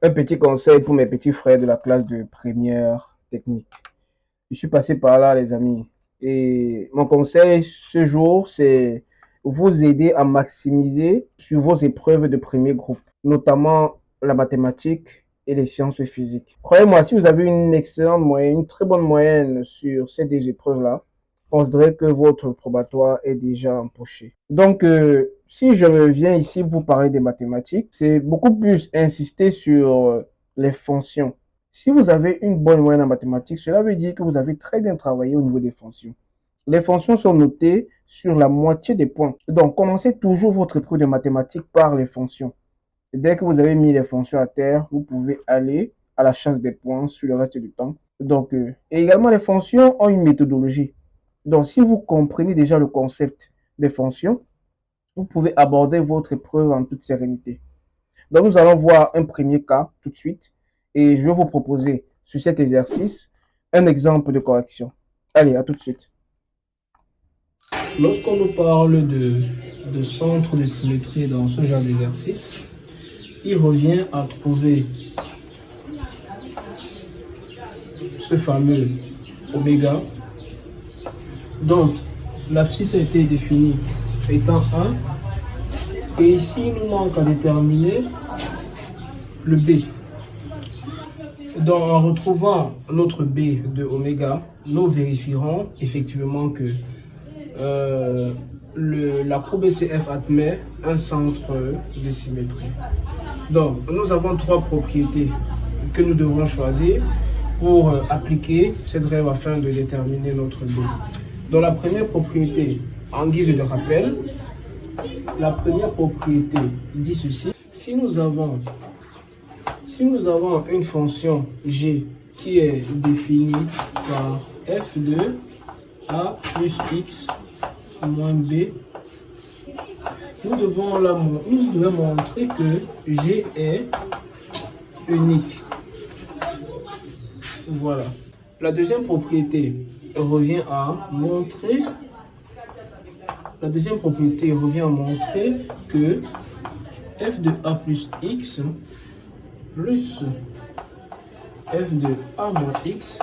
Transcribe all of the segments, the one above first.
Un petit conseil pour mes petits frères de la classe de première technique. Je suis passé par là, les amis. Et mon conseil ce jour, c'est vous aider à maximiser sur vos épreuves de premier groupe, notamment la mathématique et les sciences physiques. Croyez-moi, si vous avez une excellente moyenne, une très bonne moyenne sur ces deux épreuves-là, je considère que votre probatoire est déjà empoché. Donc, si je reviens ici pour parler des mathématiques, c'est beaucoup plus insister sur les fonctions. Si vous avez une bonne moyenne en mathématiques, cela veut dire que vous avez très bien travaillé au niveau des fonctions. Les fonctions sont notées sur la moitié des points. Donc, commencez toujours votre épreuve de mathématiques par les fonctions. Et dès que vous avez mis les fonctions à terre, vous pouvez aller à la chasse des points sur le reste du temps. Donc, et également, les fonctions ont une méthodologie. Donc, si vous comprenez déjà le concept des fonctions, vous pouvez aborder votre épreuve en toute sérénité. Donc, nous allons voir un premier cas tout de suite et je vais vous proposer sur cet exercice un exemple de correction. Allez, à tout de suite. Lorsqu'on nous parle de centre de symétrie dans ce genre d'exercice, il revient à trouver ce fameux oméga. Donc, l'abscisse a été définie étant 1. Et ici, il nous manque à déterminer le B. Donc, en retrouvant notre B de oméga, nous vérifierons effectivement que la courbe BCF admet un centre de symétrie. Donc, nous avons trois propriétés que nous devrons choisir pour appliquer cette règle afin de déterminer notre B. Donc, la première propriété, en guise de rappel, la première propriété dit ceci. Si nous avons une fonction g qui est définie par f de a plus x moins b, nous devons montrer que g est unique. Voilà. La deuxième propriété revient à montrer que f de a plus x plus f de a moins x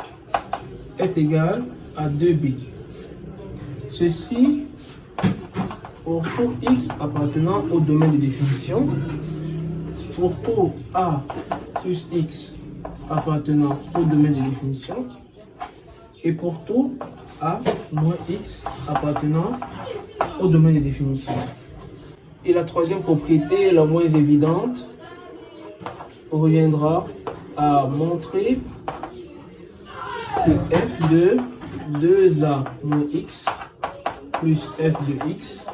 est égal à 2b. Ceci pour tout x appartenant au domaine de définition, pour tout a plus x appartenant au domaine de définition, et pour tout a moins x appartenant au domaine de définition. Et la troisième propriété, la moins évidente, reviendra à montrer que f de 2a moins x plus f de x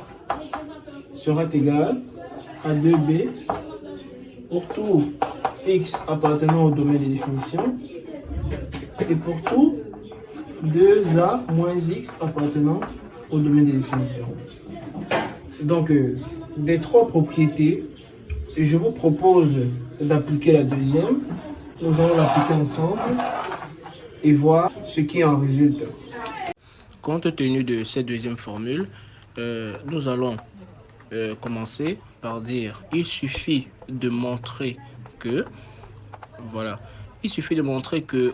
sera égal à 2b pour tout x appartenant au domaine de définition et pour tout 2a moins x appartenant au domaine de définition. Donc, des trois propriétés, je vous propose d'appliquer la deuxième. Nous allons l'appliquer ensemble et voir ce qui en résulte. Compte tenu de cette deuxième formule, nous allons commencer par dire il suffit de montrer que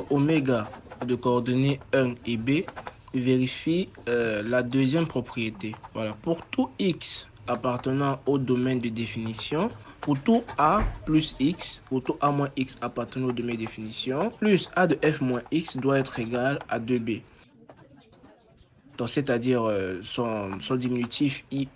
oméga de coordonnées 1 et b vérifie la deuxième propriété. Voilà, pour tout x appartenant au domaine de définition, pour tout a plus x, pour tout a moins x appartenant au domaine de définition, plus a de f moins x doit être égal à 2b. Donc, c'est-à-dire son diminutif IE,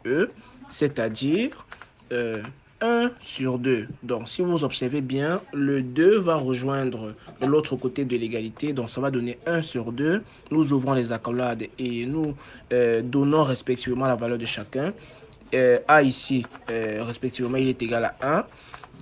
c'est-à-dire 1 sur 2. Donc, si vous observez bien, le 2 va rejoindre l'autre côté de l'égalité. Donc, ça va donner 1 sur 2. Nous ouvrons les accolades et nous donnons respectivement la valeur de chacun. A ici, respectivement, il est égal à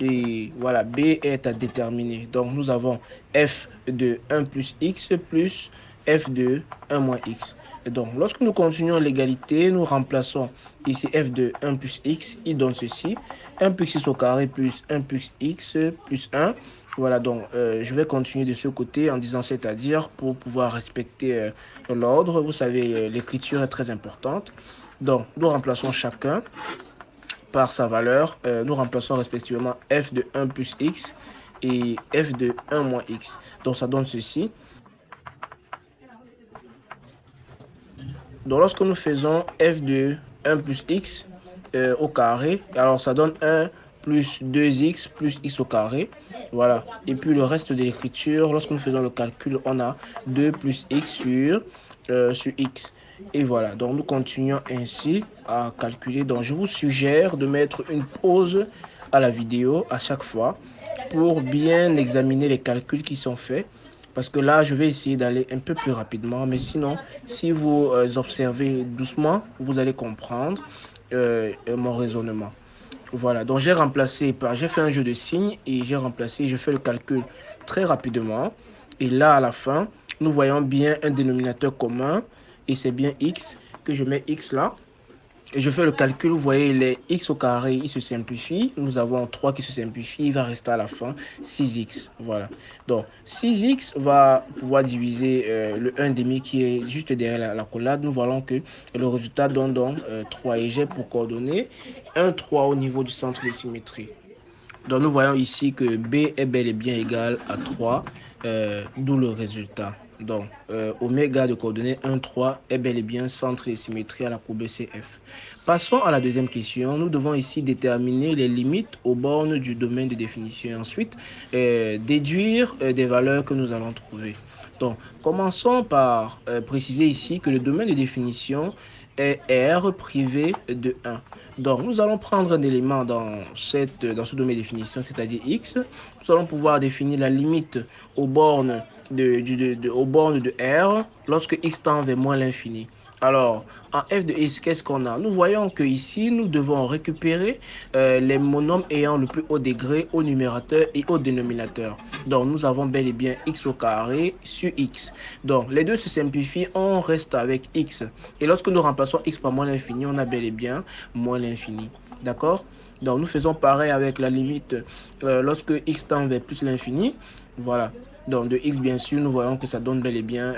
1. Et voilà, B est à déterminer. Donc, nous avons f de 1 plus x plus f de 1 moins x. Et donc, lorsque nous continuons l'égalité, nous remplaçons ici f de 1 plus x, il donne ceci. 1 plus x au carré plus 1 plus x plus 1. Voilà, donc je vais continuer de ce côté en disant c'est-à-dire pour pouvoir respecter l'ordre. Vous savez, l'écriture est très importante. Donc, nous remplaçons chacun par sa valeur. Nous remplaçons respectivement f de 1 plus x et f de 1 moins x. Donc ça donne ceci. Donc lorsque nous faisons f de 1 plus x au carré, alors ça donne 1 plus 2x plus x au carré. Voilà. Et puis le reste de l'écriture, lorsque nous faisons le calcul, on a 2 plus x sur x. Et voilà, donc nous continuons ainsi à calculer. Donc je vous suggère de mettre une pause à la vidéo à chaque fois pour bien examiner les calculs qui sont faits. Parce que là, je vais essayer d'aller un peu plus rapidement. Mais sinon, si vous observez doucement, vous allez comprendre mon raisonnement. Voilà, donc j'ai fait un jeu de signes et j'ai fait le calcul très rapidement. Et là, à la fin, nous voyons bien un dénominateur commun et c'est bien x que je mets x là. Et je fais le calcul, vous voyez, les x au carré, il se simplifie. Nous avons 3 qui se simplifie, il va rester à la fin 6x. Voilà. Donc, 6x va pouvoir diviser le 1 demi qui est juste derrière la collade. Nous voyons que le résultat donne donc 3. Et j'ai pour coordonnées 1, 3 au niveau du centre de symétrie. Donc, nous voyons ici que B est bel et bien égal à 3, d'où le résultat. Donc, oméga de coordonnées 1, 3 est bel et bien centre de symétrie à la courbe CF. Passons à la deuxième question. Nous devons ici déterminer les limites aux bornes du domaine de définition et ensuite déduire des valeurs que nous allons trouver. Donc, commençons par préciser ici que le domaine de définition est R privé de 1. Donc, nous allons prendre un élément dans ce domaine de définition, c'est-à-dire X. Nous allons pouvoir définir la limite aux bornes aux bornes de R lorsque X tend vers moins l'infini. Alors, en f de x, qu'est-ce qu'on a? Nous voyons que ici, nous devons récupérer les monomes ayant le plus haut degré au numérateur et au dénominateur. Donc, nous avons bel et bien x au carré sur x. Donc, les deux se simplifient, on reste avec x. Et lorsque nous remplaçons x par moins l'infini, on a bel et bien moins l'infini. D'accord? Donc, nous faisons pareil avec la limite lorsque x tend vers plus l'infini. Voilà. Donc, de x, bien sûr, nous voyons que ça donne bel et bien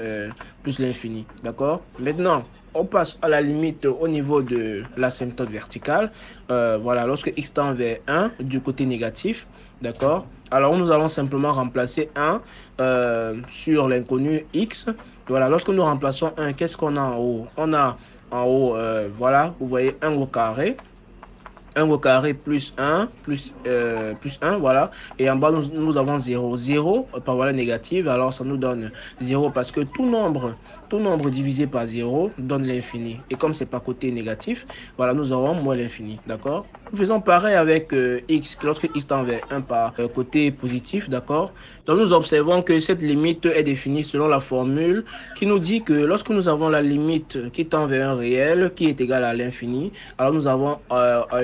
plus l'infini. D'accord? Maintenant, on passe à la limite au niveau de l'asymptote verticale. Voilà, lorsque x tend vers 1 du côté négatif. D'accord? Alors, nous allons simplement remplacer 1 sur l'inconnu x. Voilà, lorsque nous remplaçons 1, qu'est-ce qu'on a en haut? On a en haut, voilà, vous voyez 1 au carré. 1 au carré plus 1, plus 1, voilà. Et en bas, nous avons 0. 0 par valeur négative, alors ça nous donne 0 parce que tout nombre divisé par 0 donne l'infini. Et comme c'est pas côté négatif, voilà, nous aurons moins l'infini, d'accord? Nous faisons pareil avec x, lorsque x tend vers 1 par côté positif, d'accord? Donc nous observons que cette limite est définie selon la formule qui nous dit que lorsque nous avons la limite qui tend vers un réel qui est égal à l'infini, alors nous avons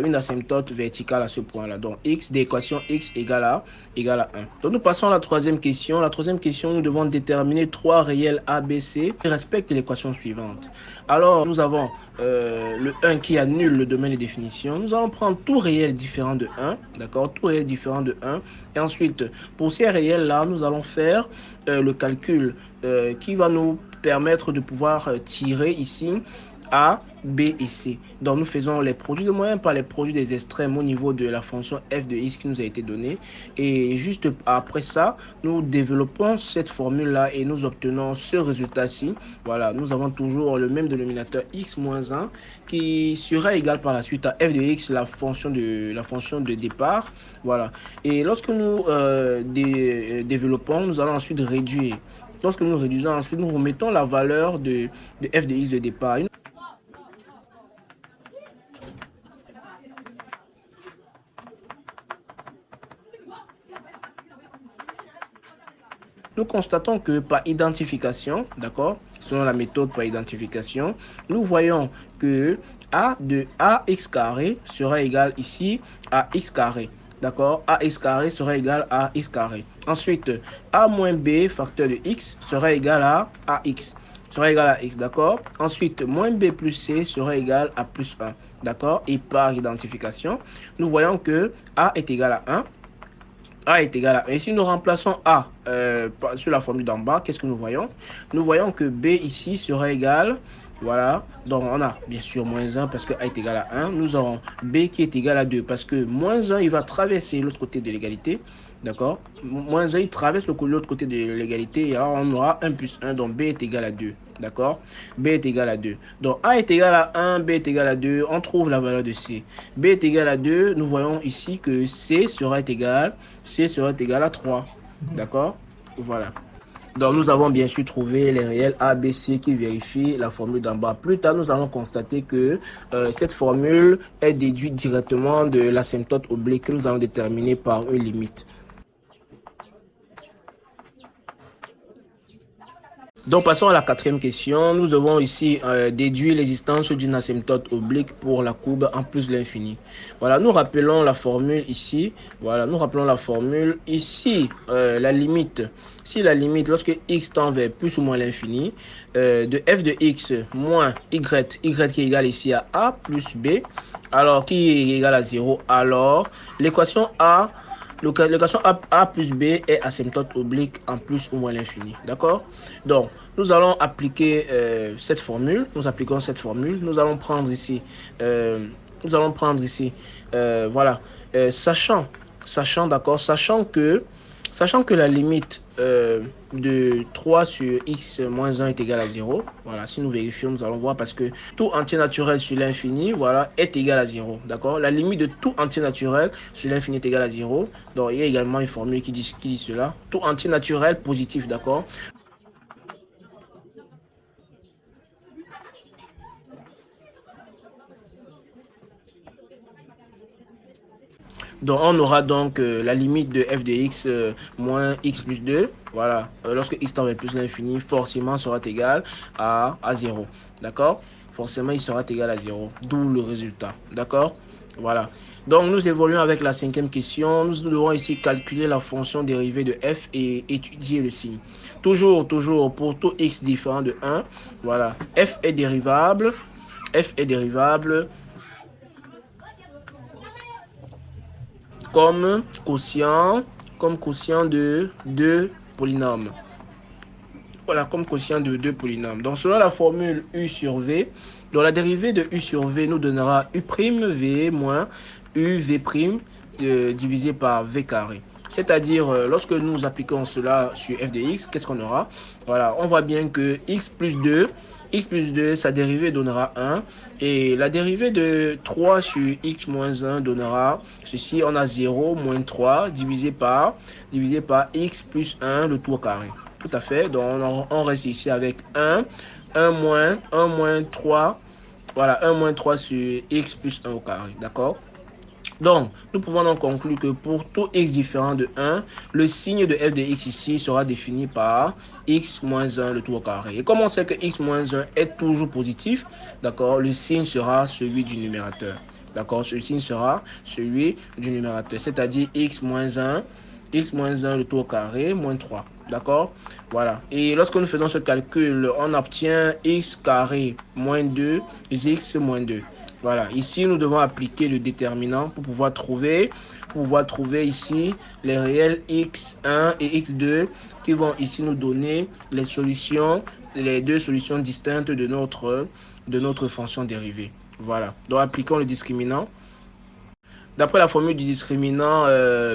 une asymptote verticale à ce point-là. Donc x d'équation x égale à 1. Donc nous passons à la troisième question. La troisième question, nous devons déterminer trois réels a, b, c qui respectent l'équation suivante. Alors nous avons le 1 qui annule le domaine de définition. Nous allons prendre tout réel différent de 1, d'accord? Tout réel différent de 1. Et ensuite, pour ces réels-là, nous allons faire le calcul qui va nous permettre de pouvoir tirer ici A, B et C. Donc nous faisons les produits de moyens par les produits des extrêmes au niveau de la fonction f de x qui nous a été donnée. Et juste après ça, nous développons cette formule-là et nous obtenons ce résultat-ci. Voilà, nous avons toujours le même dénominateur x moins 1 qui sera égal par la suite à f de x, la fonction de départ. Voilà. Et lorsque nous développons, nous allons ensuite réduire. Lorsque nous réduisons, ensuite nous remettons la valeur de f de x de départ. Nous constatons que par identification, d'accord, selon la méthode par identification, nous voyons que a de ax carré sera égal ici à x carré. D'accord, ax carré sera égal à x carré. Ensuite, a moins b facteur de x sera égal à ax. Sera égal à x, d'accord. Ensuite, moins b plus c sera égal à plus 1. D'accord, et par identification, nous voyons que a est égal à 1. A est égal à 1. Et si nous remplaçons A sur la formule d'en bas, qu'est-ce que nous voyons? Nous voyons que B ici sera égal, voilà, donc on a bien sûr moins 1 parce que A est égal à 1. Nous aurons B qui est égal à 2 parce que moins 1, il va traverser l'autre côté de l'égalité. D'accord? Moins 1, il traverse l'autre côté de l'égalité. Et alors, on aura 1 plus 1. Donc, B est égal à 2. D'accord? B est égal à 2. Donc, A est égal à 1, B est égal à 2. On trouve la valeur de C. B est égal à 2. Nous voyons ici que C sera égal à 3. D'accord? Voilà. Donc, nous avons bien sûr trouvé les réels A, B, C qui vérifient la formule d'en bas. Plus tard, nous allons constater que cette formule est déduite directement de l'asymptote oblique que nous allons déterminer par une limite. Donc, passons à la quatrième question. Nous devons ici déduire l'existence d'une asymptote oblique pour la courbe en plus de l'infini. Voilà, nous rappelons la formule ici. Voilà, nous rappelons la formule ici. La limite, si la limite, lorsque x tend vers plus ou moins l'infini, de f de x moins y qui est égal ici à a plus b, alors qui est égal à 0, alors l'équation l'équation A plus B est asymptote oblique en plus ou moins l'infini. D'accord? Donc, nous allons appliquer cette formule. Nous appliquons cette formule. Nous allons prendre ici, voilà, sachant que la limite de 3 sur x moins 1 est égal à 0. Voilà, si nous vérifions, nous allons voir parce que tout entier naturel sur l'infini, voilà, est égal à 0. D'accord? La limite de tout entier naturel sur l'infini est égal à 0. Donc, il y a également une formule qui dit cela. Tout entier naturel positif, d'accord? Donc, on aura donc la limite de f de x moins x plus 2. Voilà. Lorsque x tend vers plus l'infini, forcément sera égal à 0. D'accord? Forcément, il sera égal à 0. D'où le résultat. D'accord? Voilà. Donc, nous évoluons avec la cinquième question. Nous devons ici calculer la fonction dérivée de f et étudier le signe. Toujours pour tout x différent de 1. Voilà. F est dérivable. F est dérivable comme quotient de deux polynômes. Voilà, comme quotient de deux polynômes. Donc, selon la formule U sur V, donc la dérivée de U sur V nous donnera U' V moins UV' divisé par V carré. C'est-à-dire, lorsque nous appliquons cela sur f de x, qu'est-ce qu'on aura? Voilà, on voit bien que x plus 2, sa dérivée donnera 1. Et la dérivée de 3 sur x moins 1 donnera ceci. On a 0 moins 3 divisé par x plus 1, le tout au carré. Tout à fait. Donc, on reste ici avec 1 moins 3. Voilà, 1 moins 3 sur x plus 1 au carré. D'accord? Donc, nous pouvons donc conclure que pour tout x différent de 1, le signe de f de x ici sera défini par x moins 1 le tout au carré. Et comme on sait que x moins 1 est toujours positif, d'accord, le signe sera celui du numérateur. D'accord, ce signe sera celui du numérateur, c'est-à-dire x moins 1 le tout au carré moins 3. D'accord? Voilà. Et lorsque nous faisons ce calcul, on obtient x carré moins 2, x moins 2. Voilà, ici nous devons appliquer le déterminant pour pouvoir trouver ici les réels x1 et x2 qui vont ici nous donner les deux solutions distinctes de notre fonction dérivée. Voilà, donc appliquons le discriminant. D'après la formule du discriminant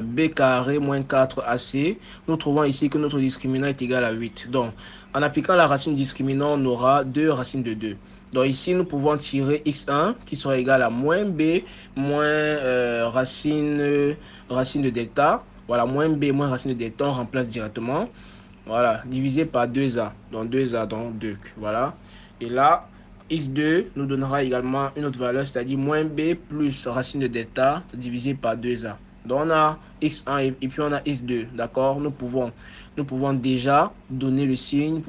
b carré moins 4ac, nous trouvons ici que notre discriminant est égal à 8. Donc, en appliquant la racine du discriminant, on aura 2 racines de 2. Donc ici, nous pouvons tirer x1 qui sera égal à moins b moins racine de delta. Voilà, moins b moins racine de delta, on remplace directement. Voilà, divisé par 2a. Donc 2a, donc 2. Voilà. Et là, x2 nous donnera également une autre valeur, c'est-à-dire moins b plus racine de delta divisé par 2a. Donc on a x1 et puis on a x2, d'accord? Nous pouvons déjà donner le signe,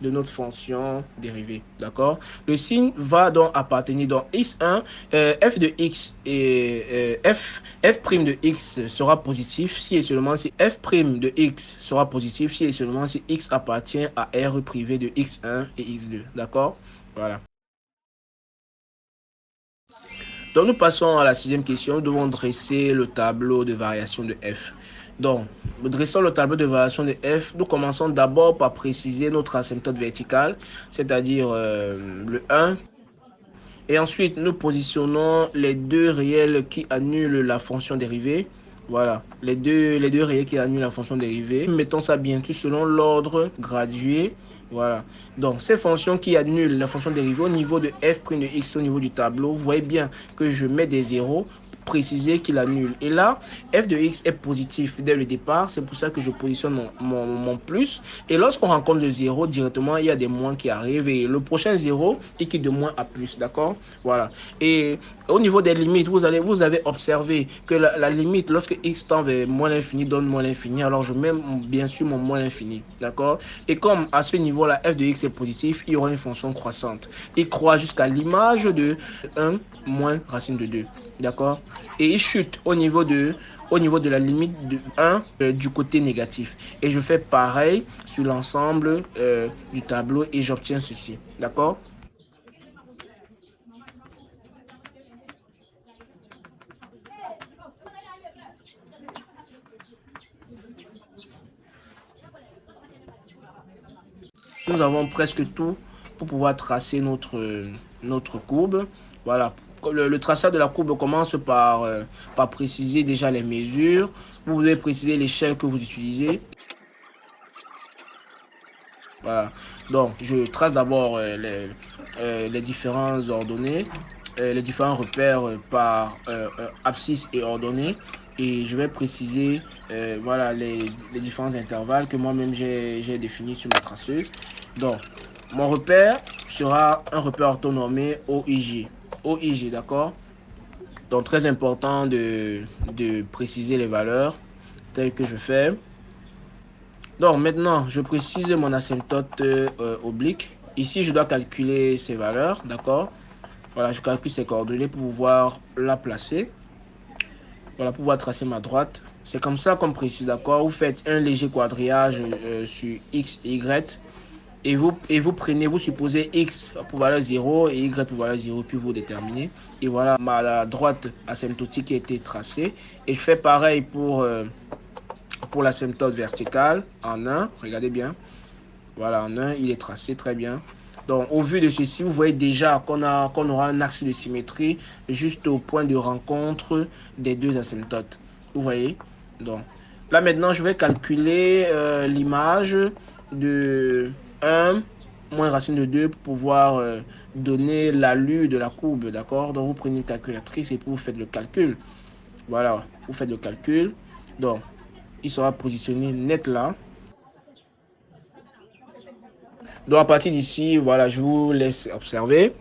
de notre fonction dérivée, d'accord? Le signe va donc appartenir dans x1, f de x et f' de x sera positif si et seulement si f' de x sera positif si et seulement si x appartient à R privé de x1 et x2, d'accord? Voilà. Donc, nous passons à la sixième question. Nous devons dresser le tableau de variation de f. Donc, dressons le tableau de variation de f. Nous commençons d'abord par préciser notre asymptote verticale, c'est-à-dire le 1. Et ensuite, nous positionnons les deux réels qui annulent la fonction dérivée. Voilà, les deux rayés qui annulent la fonction dérivée. Mettons ça bien sûr selon l'ordre gradué. Voilà. Donc, ces fonctions qui annulent la fonction dérivée au niveau de f' de x au niveau du tableau, vous voyez bien que je mets des zéros préciser qu'il annule. Et là, f de x est positif dès le départ. C'est pour ça que je positionne mon plus. Et lorsqu'on rencontre le 0, directement, il y a des moins qui arrivent. Et le prochain 0 équipe de moins à plus. D'accord? Voilà. Et au niveau des limites, vous avez observé que la limite, lorsque x tend vers moins l'infini, donne moins l'infini. Alors, je mets bien sûr mon moins l'infini. D'accord? Et comme à ce niveau-là, f de x est positif, il y aura une fonction croissante. Il croît jusqu'à l'image de 1 moins racine de 2. D'accord? Et il chute au niveau de la limite de 1 du côté négatif. Et je fais pareil sur l'ensemble du tableau et j'obtiens ceci. D'accord? Nous avons presque tout pour pouvoir tracer notre courbe. Voilà. Le traçage de la courbe commence par préciser déjà les mesures. Vous devez préciser l'échelle que vous utilisez. Voilà. Donc, je trace d'abord les différents ordonnées, les différents repères par abscisse et ordonnées. Et je vais préciser voilà, les différents intervalles que moi-même j'ai définis sur ma traceuse. Donc, mon repère sera un repère orthonormé OIG. OIG, d'accord? Donc, très important de préciser les valeurs telles que je fais. Donc, maintenant, je précise mon asymptote oblique. Ici, je dois calculer ces valeurs, d'accord? Voilà, je calcule ces coordonnées pour pouvoir la placer. Voilà, pour pouvoir tracer ma droite. C'est comme ça qu'on précise, d'accord? Vous faites un léger quadrillage sur X et Y. Et vous prenez, vous supposez X pour valeur 0 et Y pour valeur 0, puis vous déterminez. Et voilà, ma droite asymptotique qui a été tracée. Et je fais pareil pour l'asymptote verticale en 1. Regardez bien. Voilà, en 1, il est tracé très bien. Donc, au vu de ceci, vous voyez déjà qu'on aura un axe de symétrie juste au point de rencontre des deux asymptotes. Vous voyez? Donc, là maintenant, je vais calculer l'image de 1 moins racine de 2 pour pouvoir donner l'allure de la courbe. D'accord? Donc, vous prenez une calculatrice et puis vous faites le calcul. Voilà, vous faites le calcul. Donc, il sera positionné net là. Donc, à partir d'ici, voilà, je vous laisse observer.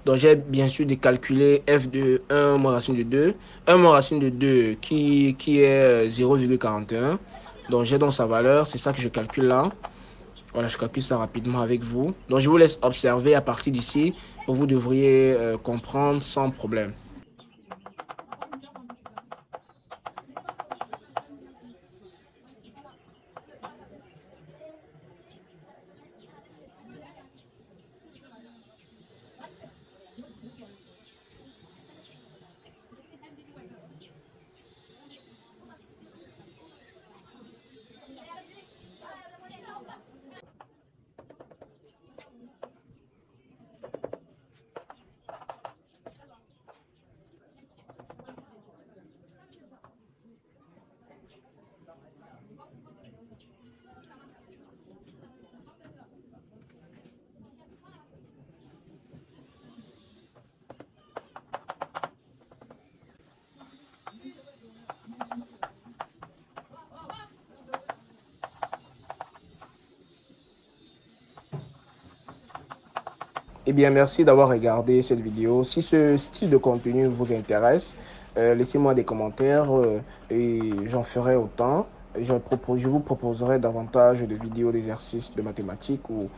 Donc, j'ai bien sûr décalculé f de 1 moins racine de 2. 1 moins racine de 2 qui est 0,41. Donc, j'ai donc sa valeur. C'est ça que je calcule là. Voilà, je calcule ça rapidement avec vous. Donc, je vous laisse observer à partir d'ici. Vous devriez comprendre sans problème. Eh bien, merci d'avoir regardé cette vidéo. Si ce style de contenu vous intéresse, laissez-moi des commentaires et j'en ferai autant. Je vous proposerai davantage de vidéos d'exercices de mathématiques ou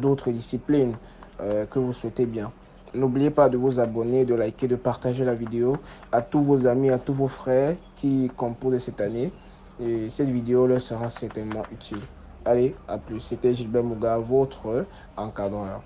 d'autres disciplines que vous souhaitez bien. N'oubliez pas de vous abonner, de liker, de partager la vidéo à tous vos amis, à tous vos frères qui composent cette année. Et cette vidéo leur sera certainement utile. Allez, à plus. C'était Gilbert Mouga, votre encadreur.